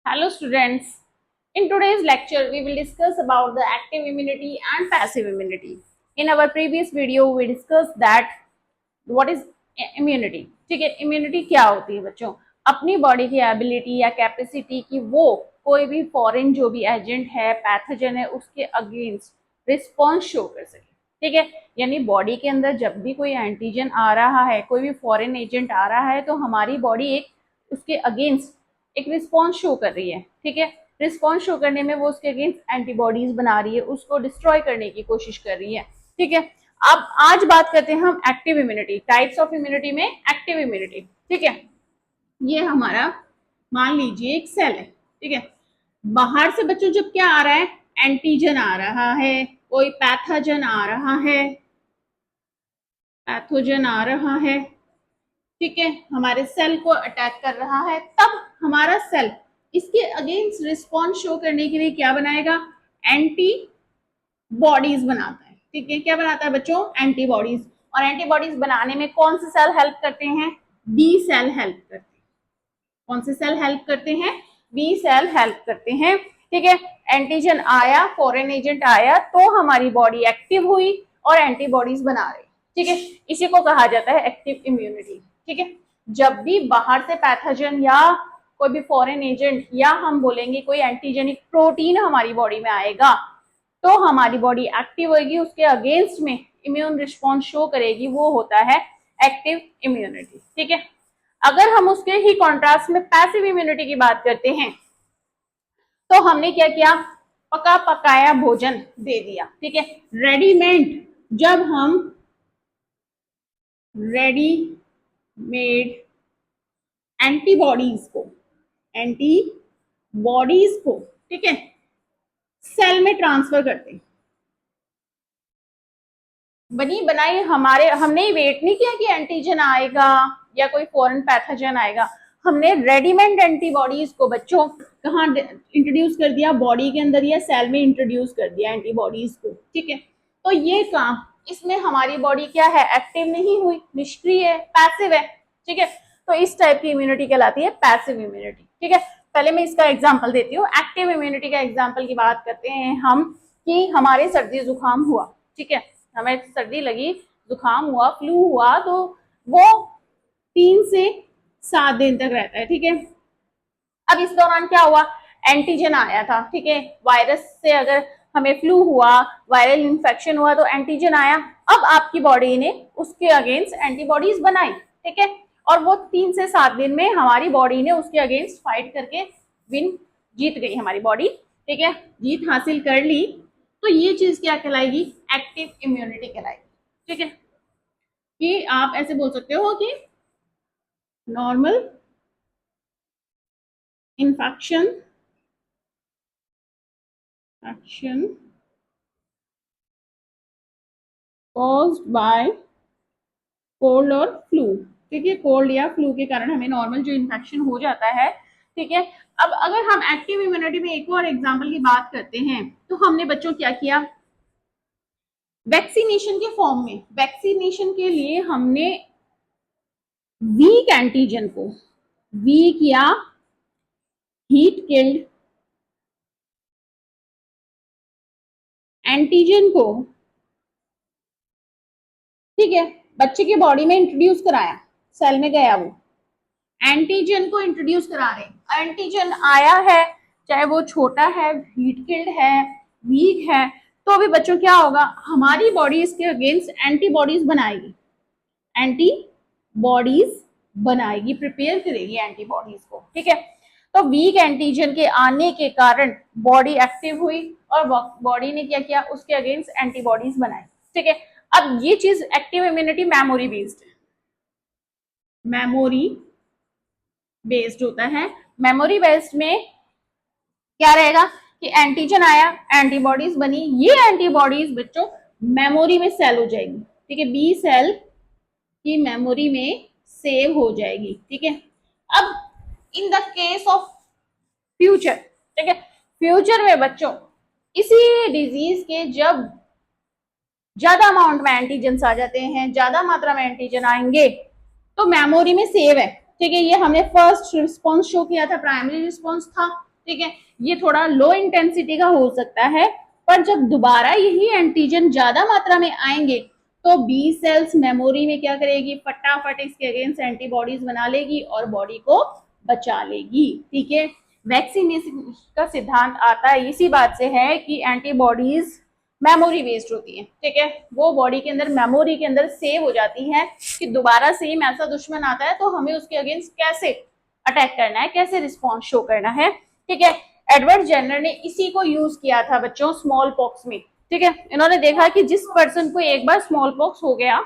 Hello students. In today's lecture, we will discuss about the active immunity and passive immunity. In our previous video, we discussed that what is immunity. ठीक है, immunity क्या होती है बच्चों? अपनी body की ability या capacity की वो कोई भी फॉरेन जो भी एजेंट है, पैथोजन है, उसके अगेंस्ट रिस्पॉन्स शो कर सके। ठीक है, यानी बॉडी के अंदर जब भी कोई एंटीजन आ रहा है, कोई भी फॉरेन एजेंट आ रहा है, तो हमारी बॉडी एक उसके अगेंस्ट एक रिस्पॉन्स शो कर रही है। ठीक है, रिस्पॉन्स शो करने में वो उसके अगेंस्ट एंटीबॉडीज बना रही है, उसको डिस्ट्रॉय करने की कोशिश कर रही है। ठीक है, अब आज बात करते हैं हम active immunity, types of immunity में एक्टिव इम्यूनिटी। ठीक है, ये हमारा मान लीजिए एक सेल है। ठीक है, बाहर से बच्चों जब क्या आ रहा है, एंटीजन आ रहा है, कोई पैथोजन आ रहा है, पैथोजन आ रहा है। ठीक है, हमारे सेल को अटैक कर रहा है, तब हमारा सेल इसके अगेंस्ट रिस्पॉन्स शो करने के लिए क्या बनाएगा, एंटी बॉडीज बनाता है। ठीक है, क्या बनाता है बच्चों, एंटीबॉडीज। और एंटीबॉडीज बनाने में कौन से सेल हेल्प करते हैं, बी सेल हेल्प करते हैं। कौन से सेल हेल्प करते हैं, बी सेल हेल्प करते हैं। ठीक है, एंटीजन आया, फॉरेन एजेंट आया, तो हमारी बॉडी एक्टिव हुई और एंटीबॉडीज बना रही। ठीक है, इसी को कहा जाता है एक्टिव इम्यूनिटी। ठीक है, जब भी बाहर से पैथोजन या कोई भी फॉरेन एजेंट या हम बोलेंगे कोई एंटीजेनिक प्रोटीन हमारी बॉडी में आएगा, तो हमारी बॉडी एक्टिव होगी, उसके अगेंस्ट में इम्यून रिस्पॉन्स शो करेगी, वो होता है एक्टिव इम्यूनिटी। ठीक है, अगर हम उसके ही कॉन्ट्रास्ट में पैसिव इम्यूनिटी की बात करते हैं, तो हमने क्या किया, पका पकाया भोजन दे दिया। ठीक है, रेडीमेड, जब हम रेडीमेड एंटीबॉडीज को ठीक है सेल में ट्रांसफर करते हैं। बनी बनाई हमारे, हमने वेट नहीं किया कि एंटीजन आएगा या कोई फॉरेन पैथोजन आएगा, हमने रेडीमेड एंटीबॉडीज को बच्चों कहाँ इंट्रोड्यूस कर दिया, बॉडी के अंदर या सेल में इंट्रोड्यूस कर दिया एंटीबॉडीज को। ठीक है, तो ये काम, इसमें हमारी बॉडी क्या है, एक्टिव नहीं हुई, निष्क्रिय है, पैसिव है। ठीक है, तो इस टाइप की इम्यूनिटी कहलाती है पैसिव इम्यूनिटी। ठीक है, पहले मैं इसका एग्जाम्पल देती हूँ। एक्टिव इम्यूनिटी का एग्जाम्पल की बात करते हैं हम, कि हमारे सर्दी जुकाम हुआ। ठीक है, हमें सर्दी लगी, जुकाम हुआ, फ्लू हुआ, तो वो 3 से 7 दिन तक रहता है। ठीक है, अब इस दौरान क्या हुआ, एंटीजन आया था। ठीक है, वायरस से अगर हमें फ्लू हुआ, वायरल इंफेक्शन हुआ, तो एंटीजन आया, अब आपकी बॉडी ने उसके अगेंस्ट एंटीबॉडीज बनाई। ठीक है, और वो 3 से 7 दिन में हमारी बॉडी ने उसके अगेंस्ट फाइट करके जीत गई हमारी बॉडी। ठीक है, जीत हासिल कर ली, तो ये चीज क्या कहलाएगी, एक्टिव इम्यूनिटी कहलाएगी। ठीक है, कि आप ऐसे बोल सकते हो कि normal infection caused by cold और फ्लू। ठीक है, कोल्ड या फ्लू के कारण हमें नॉर्मल जो इन्फेक्शन हो जाता है। ठीक है, अब अगर हम एक्टिव इम्यूनिटी में एक और एग्जांपल की बात करते हैं, तो हमने बच्चों क्या किया, वैक्सीनेशन के फॉर्म में, वैक्सीनेशन के लिए हमने वीक एंटीजन को, वीक या हीट किल्ड एंटीजन को, ठीक है, बच्चे की बॉडी में इंट्रोड्यूस कराया, सेल में गया, वो एंटीजन को इंट्रोड्यूस करा रहे, एंटीजन आया है, चाहे वो छोटा है, हीट किल्ड है, वीक है, तो अभी बच्चों क्या होगा, हमारी बॉडी इसके अगेंस्ट एंटीबॉडीज बनाएगी, एंटीबॉडीज बनाएगी, प्रिपेयर करेगी एंटीबॉडीज को। ठीक है, तो वीक एंटीजन के आने के कारण बॉडी एक्टिव हुई और बॉडी ने क्या किया, उसके अगेंस्ट एंटीबॉडीज बनाई। ठीक है, अब ये चीज एक्टिव इम्यूनिटी मेमोरी बेस्ड है, मेमोरी बेस्ड होता है। मेमोरी बेस्ड में क्या रहेगा कि एंटीजन आया, एंटीबॉडीज बनी, ये एंटीबॉडीज बच्चों मेमोरी में सेल हो जाएगी। ठीक है, बी सेल की मेमोरी में सेव हो जाएगी। ठीक है, अब in the case of future, ठीक है, फ्यूचर में बच्चों इसी डिजीज के जब ज्यादा अमाउंट में एंटीजन आ जाते हैं, ज्यादा मात्रा में एंटीजन आएंगे, तो मेमोरी में सेव है। ठीक है, ये हमने फर्स्ट रिस्पॉन्स शो किया था, प्राइमरी रिस्पॉन्स था, ठीक है, ये थोड़ा लो इंटेंसिटी का हो सकता है, पर जब दोबारा यही एंटीजन ज्यादा मात्रा में आएंगे तो बी सेल्स मेमोरी में क्या करेगी, फटाफट इसके अगेंस्ट एंटीबॉडीज बना लेगी और बॉडी को बचा लेगी। ठीक है, वैक्सीनेशन का सिद्धांत आता है इसी बात से है कि एंटीबॉडीज मेमोरी बेस्ड होती है। ठीक है, वो बॉडी के अंदर मेमोरी के अंदर सेव हो जाती है कि दोबारा सेम ऐसा दुश्मन आता है तो हमें उसके अगेंस्ट कैसे अटैक करना है, कैसे रिस्पॉन्स शो करना है। ठीक है, एडवर्ड जेनर ने इसी को यूज किया था बच्चों स्मॉल पॉक्स में। ठीक है, इन्होंने देखा कि जिस पर्सन को एक बार स्मॉल पॉक्स हो गया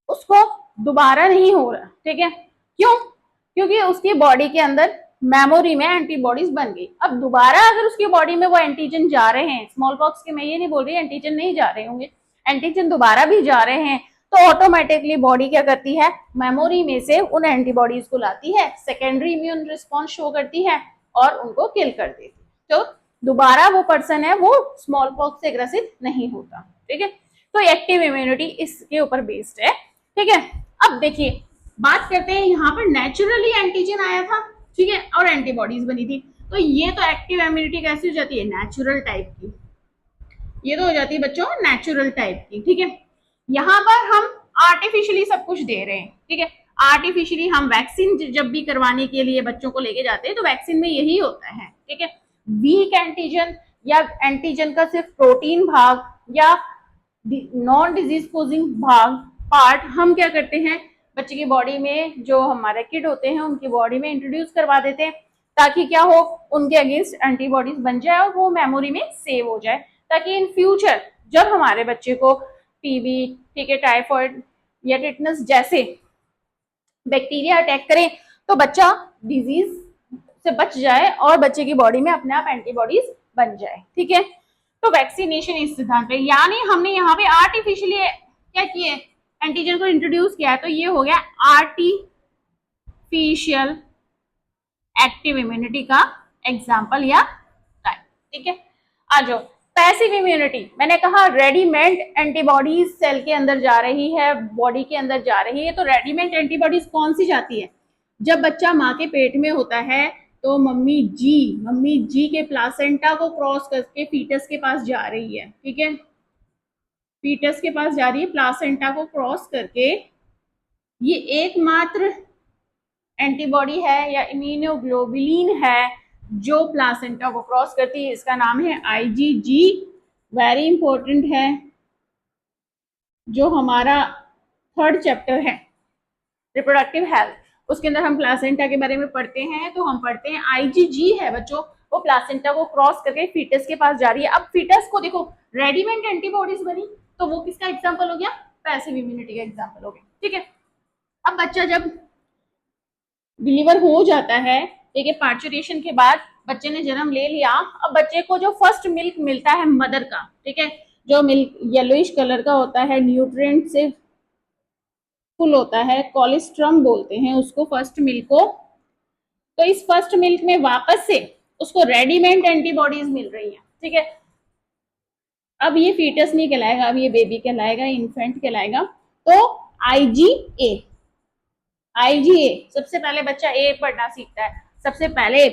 उसको दोबारा नहीं हो रहा। ठीक है, क्यों? क्योंकि उसकी बॉडी के अंदर मेमोरी में एंटीबॉडीज बन गई। अब दोबारा अगर उसकी बॉडी में वो एंटीजन जा रहे हैं, स्मॉल पॉक्स के मैं ये नहीं बोल रही एंटीजन नहीं जा रहे होंगे, एंटीजन दोबारा भी जा रहे हैं, तो ऑटोमेटिकली बॉडी क्या करती है, मेमोरी में से उन एंटीबॉडीज को लाती है, सेकेंडरी इम्यून रिस्पॉन्स शो करती है और उनको किल कर देती है। तो दोबारा वो पर्सन है वो स्मॉल पॉक्स से ग्रसित नहीं होता। ठीक है, तो एक्टिव इम्यूनिटी इसके ऊपर बेस्ड है। ठीक है, अब देखिए बात करते हैं, यहाँ पर नेचुरली एंटीजन आया था, ठीक है, और एंटीबॉडीज बनी थी, तो ये तो एक्टिव इम्यूनिटी कैसी हो जाती है, नेचुरल टाइप की, ये तो हो जाती है बच्चों नेचुरल टाइप की। ठीक है, यहाँ पर हम आर्टिफिशियली सब कुछ दे रहे हैं। ठीक है, आर्टिफिशियली हम वैक्सीन जब भी करवाने के लिए बच्चों को लेके जाते हैं तो वैक्सीन में यही होता है। ठीक है, वीक एंटीजन या एंटीजन का सिर्फ प्रोटीन भाग या नॉन डिजीज कोजिंग भाग पार्ट हम क्या करते हैं, बच्चे की बॉडी में जो हमारे किड होते हैं उनकी बॉडी में इंट्रोड्यूस करवा देते हैं, ताकि क्या हो, उनके अगेंस्ट एंटीबॉडीज बन जाए और वो मेमोरी में सेव हो जाए, ताकि इन फ्यूचर जब हमारे बच्चे को टीबी, ठीक है, टाइफॉइड या टिटनस जैसे बैक्टीरिया अटैक करें तो बच्चा डिजीज से बच जाए और बच्चे की बॉडी में अपने आप एंटीबॉडीज बन जाए। ठीक है, तो वैक्सीनेशन इस सिद्धांत पे, यानी हमने यहाँ पे आर्टिफिशियली क्या किए, एंटीजन को इंट्रोड्यूस किया है, तो ये हो गया आर्टिफिशियल एक्टिव इम्यूनिटी का एग्जाम्पल या टाइप। ठीक है, आ जाओ पैसिव इम्यूनिटी। मैंने कहा रेडीमेड एंटीबॉडीज सेल के अंदर जा रही है, बॉडी के अंदर जा रही है, तो रेडीमेड एंटीबॉडीज कौन सी जाती है, जब बच्चा माँ के पेट में होता है तो मम्मी जी के प्लासेंटा को क्रॉस करके फीटस के पास जा रही है। ठीक है, फीटस के पास जा रही है, प्लासेंटा को क्रॉस करके, ये एकमात्र एंटीबॉडी है या इम्यूनोग्लोबुलिन है जो प्लासेंटा को क्रॉस करती है, इसका नाम है आईजीजी। वेरी इंपॉर्टेंट है, जो हमारा थर्ड चैप्टर है रिप्रोडक्टिव हेल्थ, उसके अंदर हम प्लासेंटा के बारे में पढ़ते हैं, तो हम पढ़ते हैं आईजीजी है बच्चों, वो प्लासेंटा को क्रॉस करके फीटस के पास जा रही है। अब फीटस को देखो रेडीमेड एंटीबॉडीज बनी, तो वो किसका एग्जाम्पल हो गया, पैसिव इम्यूनिटी का एग्जाम्पल हो गया। ठीक है, अब बच्चा जब डिलीवर हो जाता है, ठीक है, पार्चुरेशन के बाद बच्चे ने जन्म ले लिया, अब बच्चे को जो फर्स्ट मिल्क मिलता है मदर का, ठीक है, जो मिल्क येलोइश कलर का होता है, न्यूट्रिएंट से फुल होता है, कोलेस्ट्रम बोलते हैं उसको फर्स्ट मिल्क को, तो इस फर्स्ट मिल्क में वापस से उसको रेडीमेड एंटीबॉडीज मिल रही है। ठीक है, अब ये फीटस नहीं कहलाएगा, अब ये बेबी कहलाएगा, इन्फेंट कहलाएगा। तो आईजीए सबसे पहले बच्चा ए पढ़ना सीखता है, सबसे पहले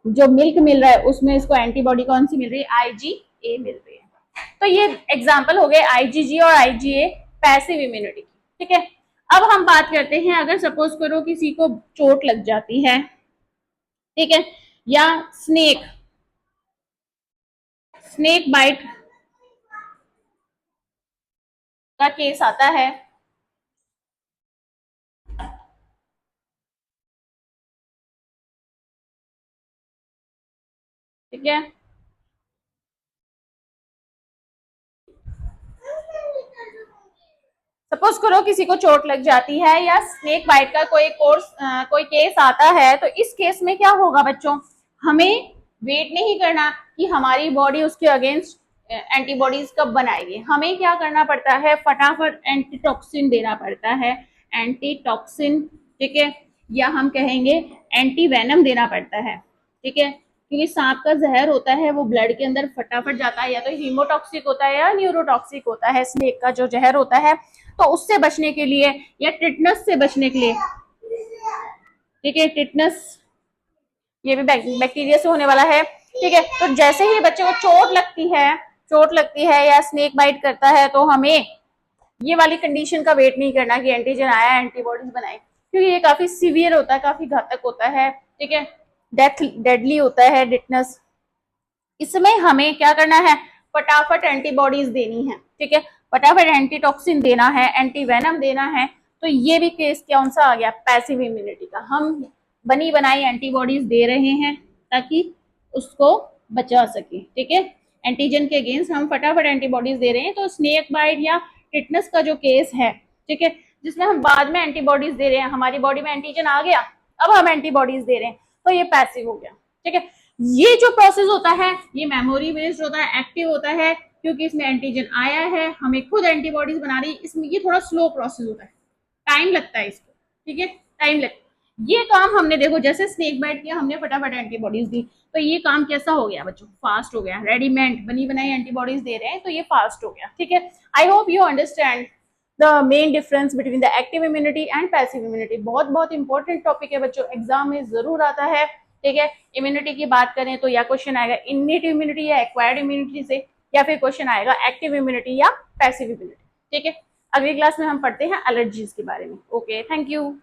जो मिल्क मिल रहा है उसमें इसको एंटीबॉडी कौन सी मिल रही है, आईजीए मिल रही है। तो ये एग्जाम्पल हो गए आईजीजी और आईजीए पैसिव इम्यूनिटी। ठीक है, अब हम बात करते हैं, अगर सपोज करो किसी को चोट लग जाती है, ठीक है, या स्नेक बाइट का केस आता है, ठीक है, सपोज करो किसी को चोट लग जाती है या स्नेक बाइट का कोई केस आता है, तो इस केस में क्या होगा बच्चों, हमें वेट नहीं करना कि हमारी बॉडी उसके अगेंस्ट एंटीबॉडीज कब बनाएगी, हमें क्या करना पड़ता है, फटाफट एंटीटॉक्सिन देना पड़ता है, एंटीटॉक्सिन, ठीक है, या हम कहेंगे एंटी वेनम देना पड़ता है। ठीक है, क्योंकि सांप का जहर होता है वो ब्लड के अंदर फटाफट जाता है, या तो हीमोटॉक्सिक होता है या न्यूरोटॉक्सिक होता है, स्नेक का जो जहर होता है, तो उससे बचने के लिए या टिटनस से बचने के लिए, ठीक है, टिटनस ये भी बैक्टीरिया से होने वाला है, ठीक है। तो जैसे ही बच्चे को चोट लगती है या स्नेक बाइट करता है, तो हमें ये वाली कंडीशन का वेट नहीं करना कि एंटीजन आया एंटीबॉडीज बनाए, क्योंकि ये काफी सीवियर होता है, काफी घातक होता है, ठीक है, डेडली होता है डिटनेस। इसमें हमें क्या करना है, फटाफट एंटीबॉडीज देनी है, ठीक है, फटाफट एंटीटॉक्सिन देना है, एंटीवेनम देना है। तो ये भी केस कौन सा आ गया, पैसिव इम्यूनिटी का। हम बनी बनाई एंटीबॉडीज दे रहे हैं ताकि उसको बचा सके, ठीक है। एंटीजन के अगेंस्ट हम फटाफट एंटीबॉडीज दे रहे हैं। तो स्नेक बाइट या टिटनेस का जो केस है, ठीक है, जिसमें हम बाद में एंटीबॉडीज दे रहे हैं, हमारी बॉडी में एंटीजन आ गया, अब हम एंटीबॉडीज दे रहे हैं, तो ये पैसिव हो गया, ठीक है। ये जो प्रोसेस होता है ये मेमोरी बेस्ड होता है, एक्टिव होता है, क्योंकि इसमें एंटीजन आया है, हमें खुद एंटीबॉडीज बना रही, इसमें ये थोड़ा स्लो प्रोसेस होता है, टाइम लगता है इसको, ठीक है, टाइम लगता है। ये काम हमने देखो जैसे स्नेक बाइट किया, हमने फटाफट एंटीबॉडीज दी, तो ये काम कैसा हो गया बच्चों, फास्ट हो गया, रेडीमेड बनी बनाई एंटीबॉडीज दे रहे हैं, तो ये फास्ट हो गया, ठीक है। I hope you understand the main difference between the active immunity and passive immunity. बहुत बहुत इंपॉर्टेंट टॉपिक है बच्चों, एग्जाम में जरूर आता है, ठीक है। इम्यूनिटी की बात करें तो या क्वेश्चन आएगा इननेट इम्यूनिटी या एक्वायर्ड इम्यूनिटी से, या फिर क्वेश्चन आएगा एक्टिव इम्यूनिटी या पैसिव इम्यूनिटी, ठीक है। अगली क्लास में हम पढ़ते हैं एलर्जीज के बारे में। Okay, thank you.